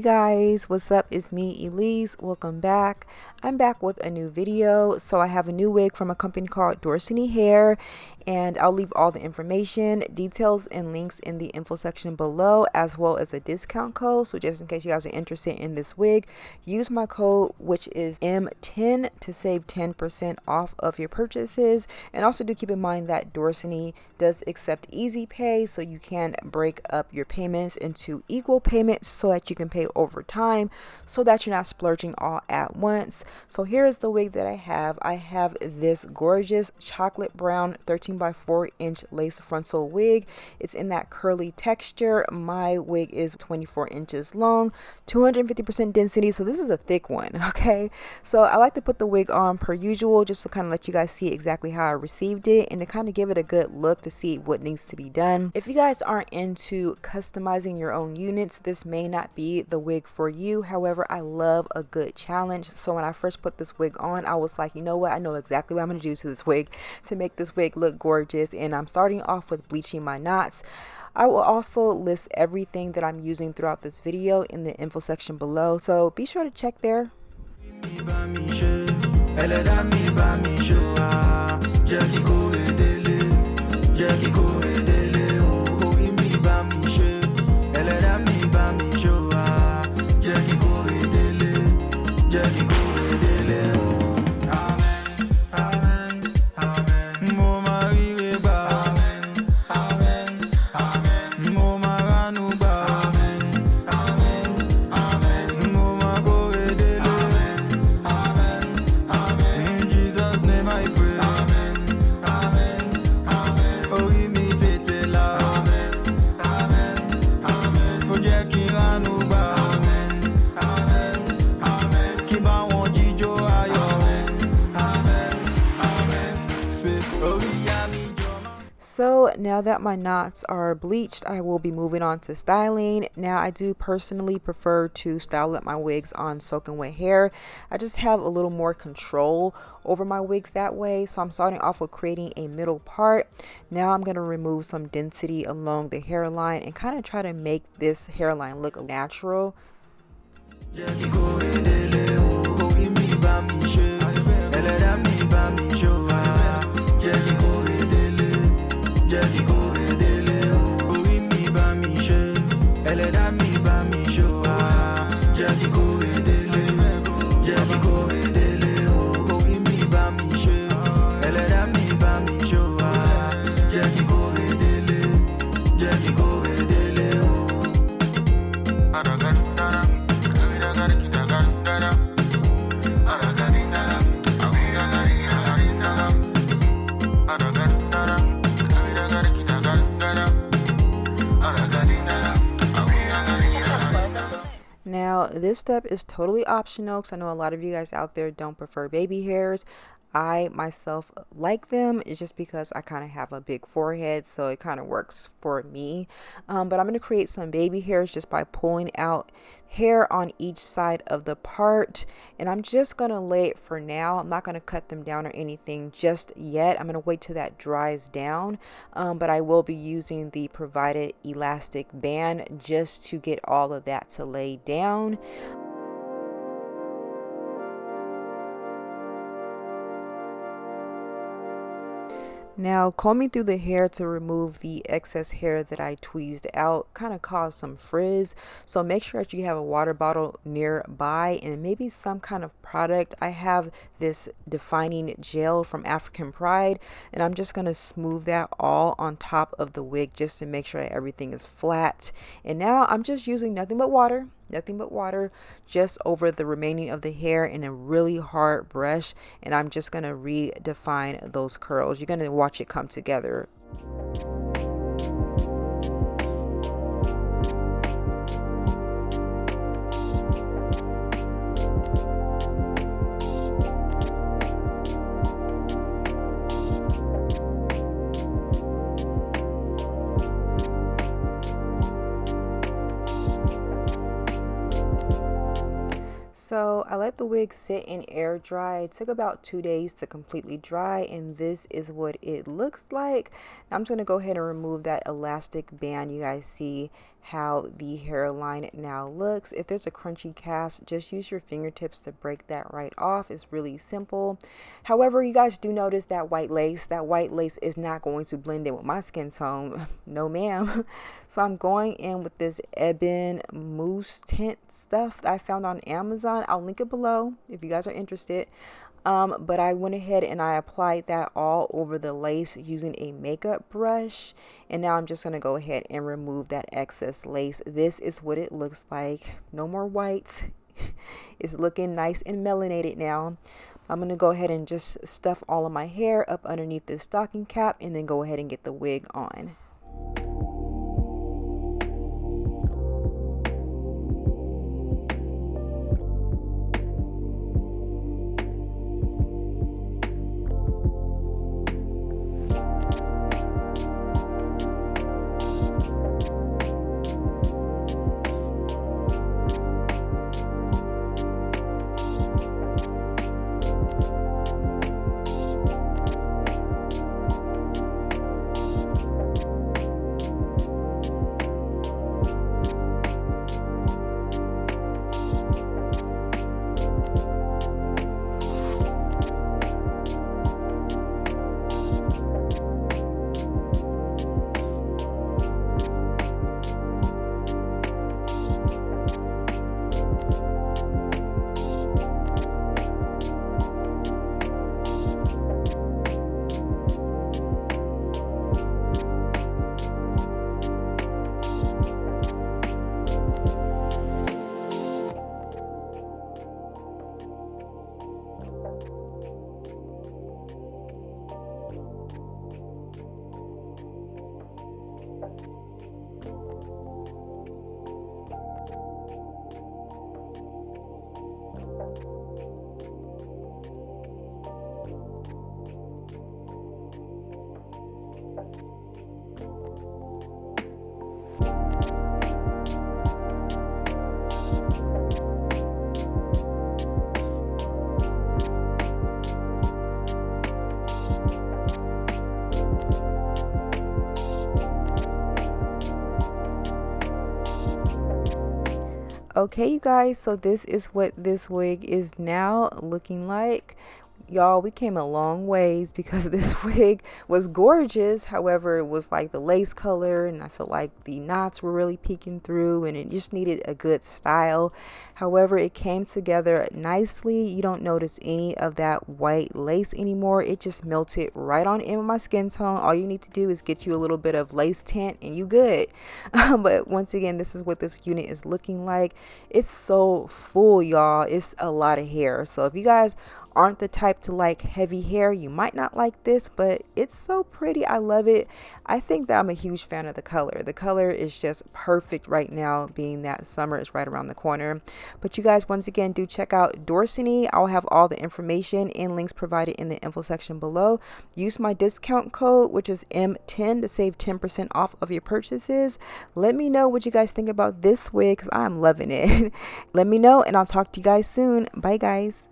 guys, what's up? It's me, Elise. Welcome back. I'm back with a new video. So I have a new wig from a company called Dorsanee hair, and I'll leave all the information, details, and links in the info section below, as well as a discount code. So just in case you guys are interested in this wig, use my code, which is M10, to save 10% off of your purchases. And also do keep in mind that Dorsanee does accept easy pay, so you can break up your payments into equal payments so that you can pay over time, so that you're not splurging all at once. So here is the wig that I have. I have this gorgeous chocolate brown 13 by 4 inch lace frontal wig. It's in that curly texture. My wig is 24 inches long, 250% density, so this is a thick one. Okay, so I like to put the wig on per usual, just to kind of let you guys see exactly how I received it and to kind of give it a good look to see what needs to be done. If you guys aren't into customizing your own units, this may not be the wig for you. However, I love a good challenge. So when I first put this wig on, I was like, you know what, I know exactly what I'm going to do to this wig to make this wig look gorgeous. And I'm starting off with bleaching my knots. I will also list everything that I'm using throughout this video in the info section below, so be sure to check there. So now that my knots are bleached, I will be moving on to styling. Now I do personally prefer to style up my wigs on soaking wet hair. I just have a little more control over my wigs that way. So I'm starting off with creating a middle part. Now I'm going to remove some density along the hairline and kind of try to make this hairline look natural. Now this step is totally optional because I know a lot of you guys out there don't prefer baby hairs. I myself like them. It's just because I kind of have a big forehead, so it kind of works for me. But I'm going to create some baby hairs just by pulling out hair on each side of the part, and I'm just going to lay it for now. I'm not going to cut them down or anything just yet. I'm going to wait till that dries down, but I will be using the provided elastic band just to get all of that to lay down. Now combing through the hair to remove the excess hair that I tweezed out kind of caused some frizz, so make sure that you have a water bottle nearby and maybe some kind of product. I have this defining gel from African Pride, and I'm just going to smooth that all on top of the wig just to make sure that everything is flat. And now I'm just using nothing but water just over the remaining of the hair in a really hard brush, and I'm just going to redefine those curls. You're going to watch it come together. So I let the wig sit and air dry. It took about 2 days to completely dry, and this is what it looks like. Now I'm just going to go ahead and remove that elastic band you guys see how the hairline now looks. If there's a crunchy cast, just use your fingertips to break that right off. It's really simple. However, you guys do notice that white lace. That white lace is not going to blend in with my skin tone. No ma'am. So I'm going in with this ebon mousse tint stuff that I found on Amazon. I'll link it below if you guys are interested. But I went ahead and I applied that all over the lace using a makeup brush. And now I'm just going to go ahead and remove that excess lace. This is what it looks like. No more white. It's looking nice and melanated now. I'm going to go ahead and just stuff all of my hair up underneath this stocking cap and then go ahead and get the wig on. Okay, you guys, so this is what this wig is now looking like. Y'all, we came a long ways because this wig was gorgeous. However, it was like the lace color and I felt like the knots were really peeking through and it just needed a good style. However, it came together nicely. You don't notice any of that white lace anymore. It just melted right on in with my skin tone. All you need to do is get you a little bit of lace tint and you good. But once again, this is what this unit is looking like. It's so full, y'all. It's a lot of hair. So if you guys aren't the type to like heavy hair, you might not like this, but it's so pretty. I love it. I think that I'm a huge fan of the color. The color is just perfect right now, being that summer is right around the corner. But you guys, once again, do check out Dorsanee. I'll have all the information and links provided in the info section below. Use my discount code, which is M10, to save 10% off of your purchases. Let me know what you guys think about this wig because I'm loving it. Let me know and I'll talk to you guys soon. Bye guys.